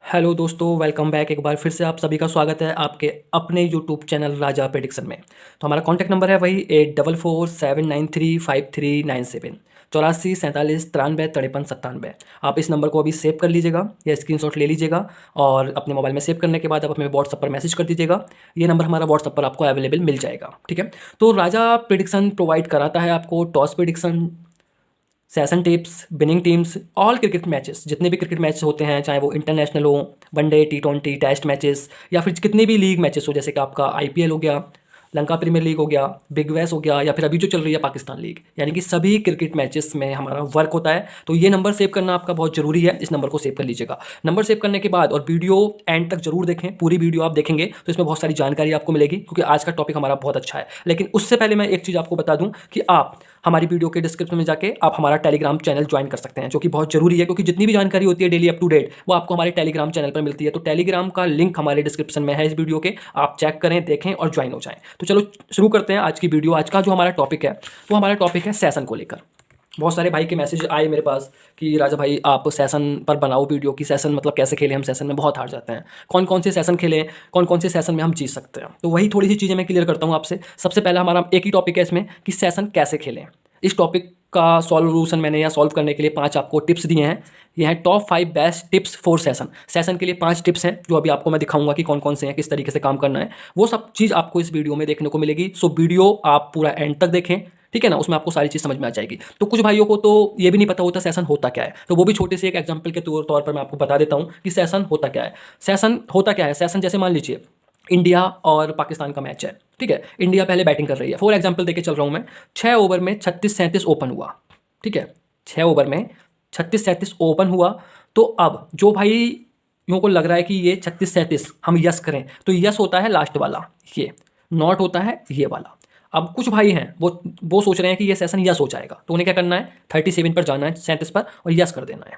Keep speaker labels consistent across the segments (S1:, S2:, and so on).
S1: Hello दोस्तों, welcome back. एक बार फिर से आप सभी का स्वागत है आपके अपने यूट्यूब चैनल राजा प्रेडिक्शन में। तो हमारा कॉन्टैक्ट नंबर है वही 8447935397, 84 47 93 53 97। आप इस नंबर को अभी सेव कर लीजिएगा या स्क्रीनशॉट ले लीजिएगा और अपने मोबाइल में सेव करने के बाद आप अपने व्हाट्सअप पर मैसेज कर दीजिएगा। ये नंबर हमारा व्हाट्सअप पर आपको अवेलेबल मिल जाएगा, ठीक है। तो राजा प्रेडिक्शन प्रोवाइड कराता है आपको toss prediction, session tips, winning teams, all cricket matches. जितने भी क्रिकेट मैच होते हैं, चाहे वो इंटरनेशनल हो, वनडे, T20, टेस्ट मैचेस, या फिर कितने भी लीग मैचेस हो, जैसे कि आपका IPL हो गया, लंका प्रीमियर लीग हो गया, बिग बैश हो गया, या फिर अभी जो चल रही है पाकिस्तान लीग, यानी कि सभी क्रिकेट मैचेस में हमारा वर्क होता है। तो ये नंबर सेव करना आपका बहुत ज़रूरी है, इस नंबर को सेव कर लीजिएगा। नंबर सेव करने के बाद और वीडियो एंड तक जरूर देखें, पूरी वीडियो आप देखेंगे तो इसमें बहुत सारी जानकारी आपको मिलेगी, क्योंकि आज का टॉपिक हमारा बहुत अच्छा है। लेकिन उससे पहले मैं एक चीज़ आपको बता दूं कि आप हमारी वीडियो के डिस्क्रिप्शन में जाके आप हमारा टेलीग्राम चैनल ज्वाइन कर सकते हैं, जो कि बहुत जरूरी है, क्योंकि जितनी भी जानकारी होती है डेली अप टू डेट वो आपको हमारे टेलीग्राम चैनल पर मिलती है। तो टेलीग्राम का लिंक हमारे डिस्क्रिप्शन में है इस वीडियो के, आप चेक करें, देखें और ज्वाइन हो जाएं। तो चलो शुरू करते हैं आज की वीडियो। आज का जो हमारा टॉपिक है वो हमारा टॉपिक है सेशन को लेकर। बहुत सारे भाई के मैसेज आए मेरे पास कि राजा भाई आप सेशन पर बनाओ वीडियो की, सेशन मतलब कैसे खेलें, हम सेशन में बहुत हार जाते हैं, कौन कौन से सेशन खेलें, कौन कौन से सेशन में हम जीत सकते हैं। तो वही थोड़ी सी चीज़ें मैं क्लियर करता हूँ आपसे। सबसे पहला हमारा एक ही टॉपिक है इसमें कि सेशन कैसे खेलें। इस टॉपिक का सॉल्यूशन मैंने या सॉल्व करने के लिए 5 आपको टिप्स दिए हैं। ये हैं top 5 best tips for session. Session के लिए 5 टिप्स हैं जो अभी आपको मैं दिखाऊंगा कि कौन कौन से हैं, किस तरीके से काम करना है। वो सब चीज़ आपको इस वीडियो में देखने को मिलेगी। सो वीडियो आप पूरा एंड तक देखें, ठीक है ना, उसमें आपको सारी चीज़ समझ में आ जाएगी। तो कुछ भाइयों को तो ये भी नहीं पता होता सेशन होता क्या है, तो वो भी छोटे से एक एग्जांपल के तौर पर मैं आपको बता देता हूँ कि सेशन होता क्या है। सेशन होता क्या है, सेशन जैसे मान लीजिए इंडिया और पाकिस्तान का मैच है, ठीक है। इंडिया पहले बैटिंग कर रही है, फॉर एग्जाम्पल देके चल रहा हूँ मैं। 6 ओवर में 36-37 ओपन हुआ, ठीक है। 6 ओवर में 36-37 ओपन हुआ। तो अब जो भाई यूँ को लग रहा है कि ये 36-37 हम यस करें, तो यस होता है लास्ट वाला, ये नॉट होता है ये वाला। अब कुछ भाई हैं वो सोच रहे हैं कि ये सेशन यस हो जाएगा, तो उन्हें क्या करना है, 37 पर जाना है, 37 पर, और यस कर देना है,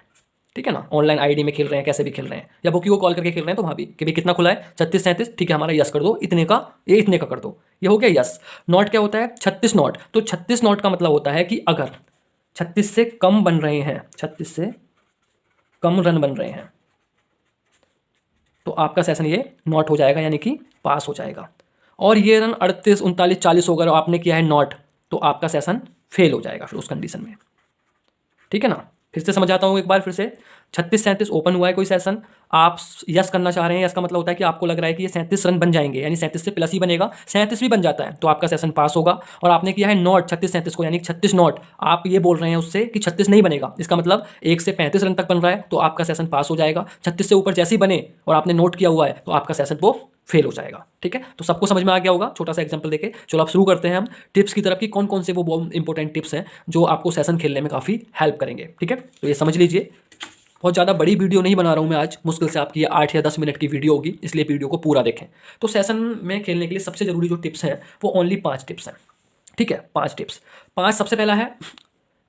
S1: ठीक है ना। ऑनलाइन आईडी में खेल रहे हैं, कैसे भी खेल रहे हैं, या बुकी को कॉल करके खेल रहे हैं, तो वहाँ भी कि भाई कितना खुला है, 36-37, ठीक है हमारा यस कर दो, इतने का, ये इतने का कर दो, ये हो गया यस। नॉट क्या होता है, 36 नॉट। तो 36 नॉट का मतलब होता है कि अगर 36 से कम बन रहे हैं, 36 से कम रन बन रहे हैं, तो आपका सेशन ये नॉट हो जाएगा, यानी कि पास हो जाएगा। और ये रन 38, 39, 40 होगा और आपने किया है नॉट, तो आपका सेशन फेल हो जाएगा फिर उस कंडीशन में, ठीक है ना। फिर से समझ आता हूँ एक बार फिर से। 36-37 ओपन हुआ है कोई सेशन, आप यस करना चाह रहे हैं, यस का मतलब होता है कि आपको लग रहा है कि ये 37 रन बन जाएंगे, यानी 37 से प्लस ही बनेगा, 37 भी बन जाता है तो आपका सेशन पास होगा। और आपने किया है नॉट 36-37 को, यानी 36 नॉट, आप ये बोल रहे हैं उससे कि 36 नहीं बनेगा, इसका मतलब 1 से 35 रन तक बन रहा है, तो आपका सेशन पास हो जाएगा। 36 से ऊपर जैसे ही बने और आपने नोट किया हुआ है तो आपका सेशन वो फेल हो जाएगा, ठीक है। तो सबको समझ में आ गया होगा छोटा सा एग्जांपल देके। चलो अब शुरू करते हैं हम टिप्स की तरफ कि कौन कौन से वो बहुत इंपॉर्टेंट टिप्स हैं जो आपको सेशन खेलने में काफ़ी हेल्प करेंगे, ठीक है। तो ये समझ लीजिए। बहुत ज़्यादा बड़ी वीडियो नहीं बना रहा हूँ मैं आज, मुश्किल से आपकी 8 या 10 मिनट की वीडियो होगी, इसलिए वीडियो को पूरा देखें। तो सेशन में खेलने के लिए सबसे ज़रूरी जो टिप्स हैं वो ओनली 5 टिप्स हैं, ठीक है। 5 टिप्स, 5। सबसे पहला है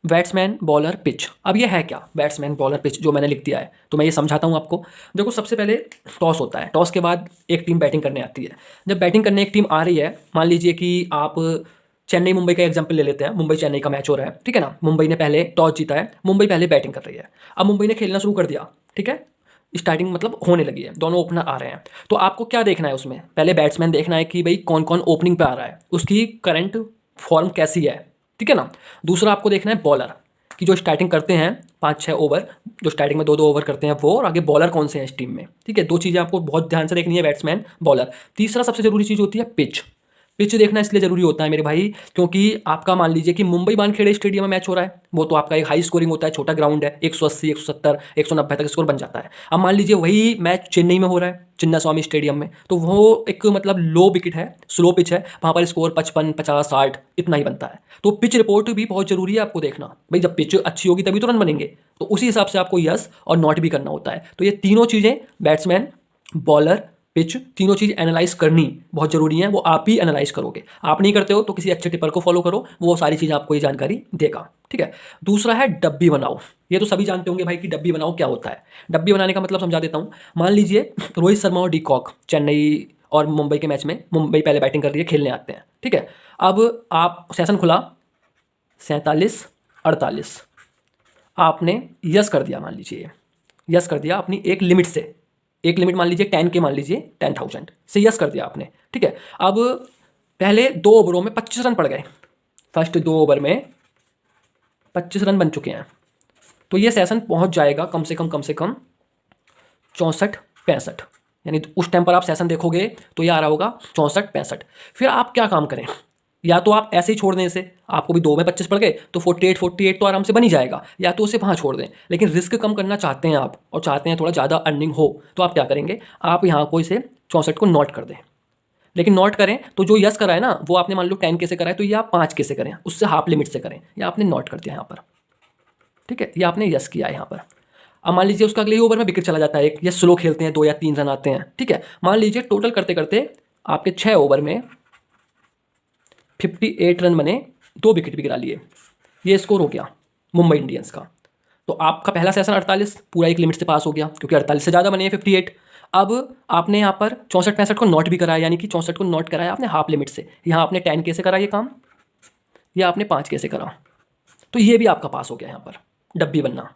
S1: बैट्समैन बॉलर पिच। अब ये है क्या बैट्समैन बॉलर पिच, जो मैंने लिख दिया है, तो मैं ये समझाता हूँ आपको। देखो सबसे पहले टॉस होता है, टॉस के बाद एक टीम बैटिंग करने आती है। जब बैटिंग करने एक टीम आ रही है, मान लीजिए कि आप चेन्नई मुंबई का एग्जांपल ले लेते हैं, मुंबई चेन्नई का मैच हो रहा है, ठीक है ना। मुंबई ने पहले टॉस जीता है, मुंबई पहले बैटिंग कर रही है। अब मुंबई ने खेलना शुरू कर दिया, ठीक है, स्टार्टिंग मतलब होने लगी है, दोनों ओपनर आ रहे हैं। तो आपको क्या देखना है उसमें, पहले बैट्समैन देखना है कि भाई कौन कौन ओपनिंग पे आ रहा है, उसकी करंट फॉर्म कैसी है, ठीक है ना। दूसरा आपको देखना है बॉलर कि जो स्टार्टिंग करते हैं 5-6 ओवर, जो स्टार्टिंग में 2-2 ओवर करते हैं वो, और आगे बॉलर कौन से हैं इस टीम में, ठीक है। 2 चीज़ें आपको बहुत ध्यान से देखनी है, बैट्समैन बॉलर। तीसरा सबसे जरूरी चीज़ होती है पिच। पिच देखना इसलिए जरूरी होता है मेरे भाई, क्योंकि आपका मान लीजिए कि मुंबई वानखेड़े स्टेडियम में मैच हो रहा है, वो तो आपका एक हाई स्कोरिंग होता है, छोटा ग्राउंड है, 180, 170, 190 तक स्कोर बन जाता है। अब मान लीजिए वही मैच चेन्नई में हो रहा है, चिन्ना स्वामी स्टेडियम में, तो वो एक मतलब लो विकेट है, स्लो पिच है, वहाँ पर स्कोर 55, 50, 60 इतना ही बनता है। तो पिच रिपोर्ट भी बहुत जरूरी है आपको देखना, भाई जब पिच अच्छी होगी तभी तो रन बनेंगे, तो उसी हिसाब से आपको यस और नॉट भी करना होता है। तो ये तीनों चीज़ें बैट्समैन, बॉलर, पिच, तीनों चीज़ एनालाइज करनी बहुत ज़रूरी है। वो आप ही एनालाइज करोगे, आप नहीं करते हो तो किसी अच्छे टिपर को फॉलो करो, वो सारी चीज़ें आपको ये जानकारी देगा, ठीक है। दूसरा है डब्बी बनाओ। ये तो सभी जानते होंगे भाई कि डब्बी बनाओ क्या होता है। डब्बी बनाने का मतलब समझा देता हूँ। मान लीजिए रोहित शर्मा और डिकॉक चेन्नई और मुंबई के मैच में, मुंबई पहले बैटिंग कर रही है, खेलने आते हैं, ठीक है। अब आप सेशन खुला 47-48, आपने यस कर दिया, मान लीजिए यस कर दिया अपनी एक लिमिट से, एक लिमिट मान लीजिए 10 के, मान लीजिए 10,000 से यस कर दिया आपने, ठीक है। अब पहले 2 ओवरों में 25 रन पड़ गए, फर्स्ट 2 ओवर में 25 रन बन चुके हैं, तो ये सेशन पहुंच जाएगा कम से कम 64-65, यानी उस टाइम पर आप सेशन देखोगे तो ये आ रहा होगा 64-65। फिर आप क्या काम करें, या तो आप ऐसे ही छोड़ दें इसे, आपको भी 2 में 25 पड़ गए तो 48 तो आराम से बन ही जाएगा, या तो उसे वहाँ छोड़ दें। लेकिन रिस्क कम करना चाहते हैं आप और चाहते हैं थोड़ा ज़्यादा अर्निंग हो, तो आप क्या करेंगे, आप यहाँ को इसे 64 को नोट कर दें। लेकिन नोट करें तो जो यस करा है ना, वो आपने मान लो 10 के से करा है, तो ये आप 5 के से करें, उससे हाफ लिमिट से करें, या आपने नोट कर दिया यहाँ पर, ठीक है, ये आपने यस किया है यहाँ पर। अब मान लीजिए उसका अगले ही ओवर में विकेट चला जाता है एक, या स्लो खेलते हैं 2 या 3 रन आते हैं, ठीक है। मान लीजिए टोटल करते करते आपके 6 ओवर में 58 रन बने, 2 विकेट भी गिरा लिए, ये स्कोर हो गया मुंबई इंडियंस का। तो आपका पहला सेशन 48 पूरा एक लिमिट से पास हो गया, क्योंकि 48 से ज़्यादा बने हैं 58। अब आपने यहाँ पर 64-65 को नोट भी कराया, यानी कि 64 को नोट कराया आपने हाफ लिमिट से। यहाँ आपने 10 के से करा ये काम, या आपने 5 के से करा, तो ये भी आपका पास हो गया यहाँ पर डब्बी बनना,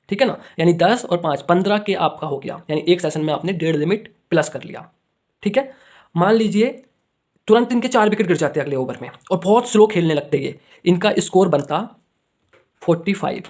S1: ठीक है ना। यानी 10 और 5 15 के आपका हो गया, यानी एक सेशन में आपने 1.5 लिमिट प्लस कर लिया, ठीक है। मान लीजिए तुरंत इनके 4 विकेट गिर जाते हैं अगले ओवर में और बहुत स्लो खेलने लगते ये, इनका स्कोर बनता 45,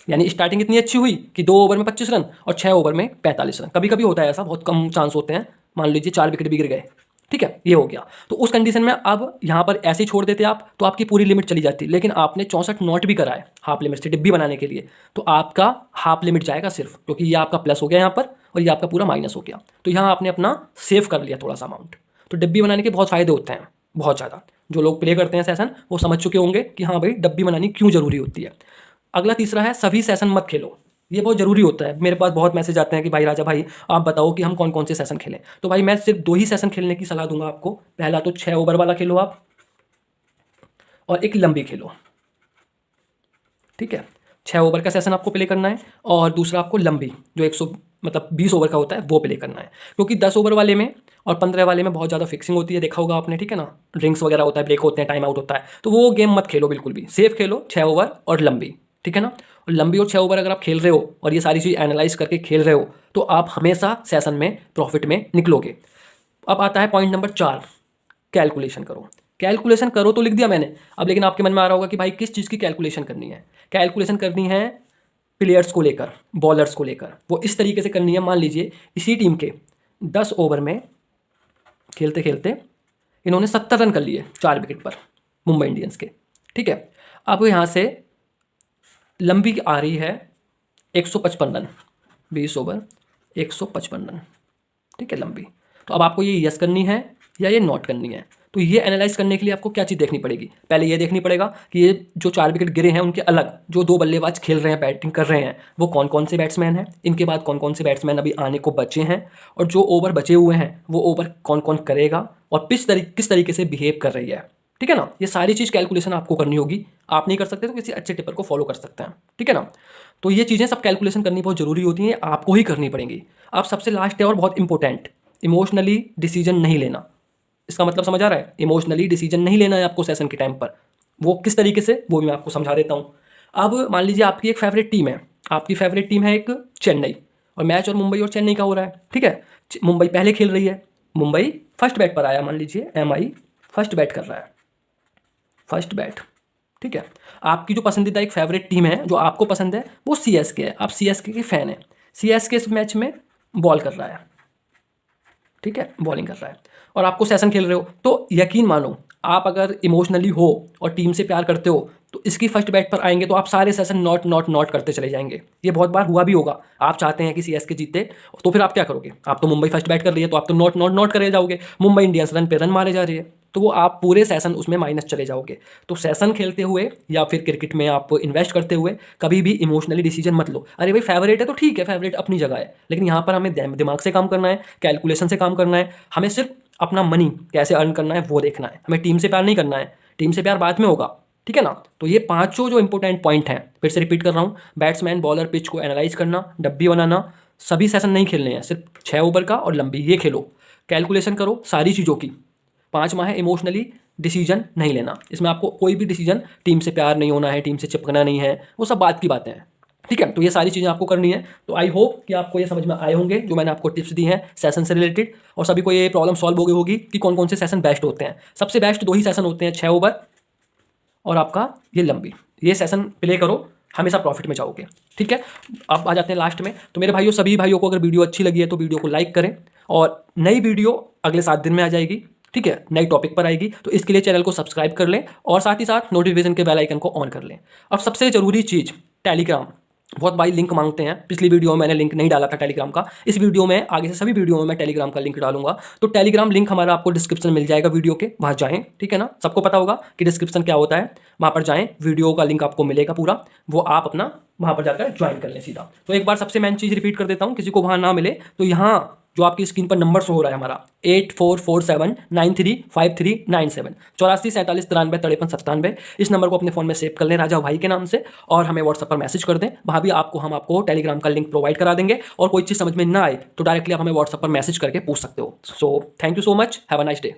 S1: यानी स्टार्टिंग इतनी अच्छी हुई कि 2 ओवर में 25 रन और 6 ओवर में 45 रन। कभी कभी होता है ऐसा, बहुत कम चांस होते हैं, मान लीजिए 4 विकेट भी गिर गए, ठीक है, ये हो गया। तो उस कंडीशन में अब यहाँ पर ऐसे ही छोड़ देते आप तो आपकी पूरी लिमिट चली जाती, लेकिन आपने 64 नोट भी कराए हाफ लिमिट से डिब्बी बनाने के लिए, तो आपका हाफ लिमिट जाएगा सिर्फ, क्योंकि ये आपका प्लस हो गया यहाँ पर और ये आपका पूरा माइनस हो गया। तो यहाँ आपने अपना सेव कर लिया थोड़ा सा अमाउंट। तो डिब्बी बनाने के बहुत फ़ायदे होते हैं, बहुत ज़्यादा। जो लोग प्ले करते हैं सेशन वो समझ चुके होंगे कि हाँ भाई डब्बी बनानी क्यों ज़रूरी होती है। अगला तीसरा है सभी सेशन मत खेलो, ये बहुत ज़रूरी होता है। मेरे पास बहुत मैसेज आते हैं कि भाई राजा भाई आप बताओ कि हम कौन कौन से सेशन खेलें। तो भाई मैं सिर्फ 2 ही सेशन खेलने की सलाह दूंगा आपको। पहला तो 6 ओवर वाला खेलो आप, और एक लंबी खेलो, ठीक है। 6 ओवर का सेशन आपको प्ले करना है, और दूसरा आपको लंबी जो 20 ओवर का होता है वो प्ले करना है, क्योंकि 10 ओवर वाले में और 15 वाले में बहुत ज़्यादा फिक्सिंग होती है, देखा होगा आपने, ठीक है ना। ड्रिंक्स वगैरह होता है, ब्रेक होते हैं, टाइम आउट होता है, तो वो गेम मत खेलो बिल्कुल भी। सेफ खेलो 6 ओवर और लंबी, ठीक है ना। और लंबी और 6 ओवर अगर आप खेल रहे हो और ये सारी चीज़ एनालाइज करके खेल रहे हो तो आप हमेशा सेशन में प्रॉफिट में निकलोगे। अब आता है पॉइंट नंबर 4, कैलकुलेशन करो। कैलकुलेशन करो तो लिख दिया मैंने, अब लेकिन आपके मन में आ रहा होगा कि भाई किस चीज़ की कैलकुलेशन करनी है। कैलकुलेशन करनी है प्लेयर्स को लेकर, बॉलर्स को लेकर। वो इस तरीके से करनी है, मान लीजिए इसी टीम के 10 ओवर में खेलते खेलते इन्होंने 70 रन कर लिए 4 विकेट पर, मुंबई इंडियंस के, ठीक है। अब यहाँ से लंबी आ रही है 155 रन, 20 ओवर 155 रन, ठीक है, लंबी। तो अब आपको ये यस करनी है या ये नोट करनी है। तो ये एनालाइज करने के लिए आपको क्या चीज़ देखनी पड़ेगी, पहले ये देखनी पड़ेगा कि ये जो 4 विकेट गिरे हैं उनके अलग जो 2 बल्लेबाज खेल रहे हैं, बैटिंग कर रहे हैं, वो कौन कौन से बैट्समैन हैं, इनके बाद कौन कौन से बैट्समैन अभी आने को बचे हैं, और जो ओवर बचे हुए हैं वो ओवर कौन कौन करेगा, और किस तरीके से बिहेव कर रही है, ठीक है ना। ये सारी चीज़ कैलकुलेशन आपको करनी होगी। आप नहीं कर सकते तो किसी अच्छे टिपर को फॉलो कर सकते हैं, ठीक है ना। तो ये चीज़ें सब कैलकुलेशन करनी बहुत ज़रूरी होती हैं, आपको ही करनी पड़ेंगी। अब सबसे लास्ट है और बहुत इंपॉर्टेंट, इमोशनली डिसीजन नहीं लेना। इसका मतलब समझ आ रहा है, इमोशनली डिसीजन नहीं लेना है आपको सेशन के टाइम पर। वो किस तरीके से, वो भी मैं आपको समझा देता हूँ। अब मान लीजिए आपकी एक फेवरेट टीम है, आपकी फेवरेट टीम है एक चेन्नई, और मैच और मुंबई और चेन्नई का हो रहा है, ठीक है। मुंबई पहले खेल रही है, मुंबई फर्स्ट बैट पर आया, मान लीजिए MI फर्स्ट बैट कर रहा है, फर्स्ट बैट, ठीक है। आपकी जो पसंदीदा एक फेवरेट टीम है जो आपको पसंद है वो CSK है, आप CSK के फैन हैं। CSK इस मैच में बॉल कर रहा है, ठीक है, बॉलिंग कर रहा है, और आपको सेशन खेल रहे हो। तो यकीन मानो आप अगर इमोशनली हो और टीम से प्यार करते हो तो इसकी फर्स्ट बैट पर आएंगे तो आप सारे सेशन नॉट करते चले जाएंगे। ये बहुत बार हुआ भी होगा। आप चाहते हैं कि CSK जीते, तो फिर आप क्या करोगे, आप तो मुंबई फर्स्ट बैट कर रही है तो आप तो नॉट करे जाओगे। मुंबई इंडियंस रन पे रन मारे जा रही है तो वो आप पूरे सेशन उसमें माइनस चले जाओगे। तो सेशन खेलते हुए या फिर क्रिकेट में आप इन्वेस्ट करते हुए कभी भी इमोशनली डिसीजन मत लो। अरे भाई फेवरेट है तो ठीक है, फेवरेट अपनी जगह है, लेकिन यहाँ पर हमें दिमाग से काम करना है, कैलकुलेशन से काम करना है। हमें सिर्फ अपना मनी कैसे अर्न करना है वो देखना है, हमें टीम से प्यार नहीं करना है। टीम से प्यार बाद में होगा, ठीक है ना। तो ये 5 जो इंपॉर्टेंट पॉइंट हैं, फिर से रिपीट कर रहा हूँ, बैट्समैन बॉलर पिच को एनालाइज करना, डब्बी बनाना, सभी सेशन नहीं खेलने हैं, सिर्फ 6 ओवर का और लंबी ये खेलो, कैलकुलेशन करो सारी चीज़ों की। 5वां है इमोशनली डिसीजन नहीं लेना। इसमें आपको कोई भी डिसीजन, टीम से प्यार नहीं होना है, टीम से चिपकना नहीं है, वो सब बात की बातें हैं, ठीक है, तो ये सारी चीज़ें आपको करनी है। तो आई होप कि आपको ये समझ में आए होंगे जो मैंने आपको टिप्स दी हैं सेशन से रिलेटेड, और सभी को ये प्रॉब्लम सॉल्व हो गई होगी कि कौन कौन से सेशन बेस्ट होते हैं। सबसे बेस्ट 2 ही सेशन होते हैं, 6 ओवर और आपका ये लंबी। ये सेशन प्ले करो, हमेशा प्रॉफिट में जाओगे। ठीक है, अब आ जाते हैं लास्ट में। तो मेरे भाइयों, सभी भाइयों को अगर वीडियो अच्छी लगी है तो वीडियो को लाइक करें, और नई वीडियो अगले 7 दिन में आ जाएगी। ठीक है, नई टॉपिक पर आएगी, तो इसके लिए चैनल को सब्सक्राइब कर लें और साथ ही साथ नोटिफिकेशन के बेल आइकन को ऑन कर लें। अब सबसे ज़रूरी चीज़, टेलीग्राम। बहुत भाई लिंक मांगते हैं, पिछली वीडियो में मैंने लिंक नहीं डाला था टेलीग्राम का, इस वीडियो में आगे से सभी वीडियो में मैं टेलीग्राम का लिंक डालूंगा। तो टेलीग्राम लिंक हमारा आपको डिस्क्रिप्शन मिल जाएगा वीडियो के, वहाँ जाएं। ठीक है ना, सबको पता होगा कि डिस्क्रिप्शन क्या होता है, वहाँ पर जाएं, वीडियो का लिंक आपको मिलेगा पूरा, वो आप अपना वहाँ पर जाकर ज्वाइन कर लें सीधा। तो एक बार सबसे मेन चीज़ रिपीट कर देता हूँ, किसी को वहाँ ना मिले तो यहाँ जो आपकी स्क्रीन पर नंबर शो हो रहा है हमारा 8447935397, 8447935397, इस नंबर को अपने फ़ोन में सेव कर लें राजा भाई के नाम से, और हमें व्हाट्सएप पर मैसेज कर दें। वहाँ भी हम आपको टेलीग्राम का लिंक प्रोवाइड करा देंगे, और कोई चीज़ समझ में ना आए तो डायरेक्टली आप हमें व्हाट्सएप पर मैसेज करके पूछ सकते हो। So thank you so much, have a nice day.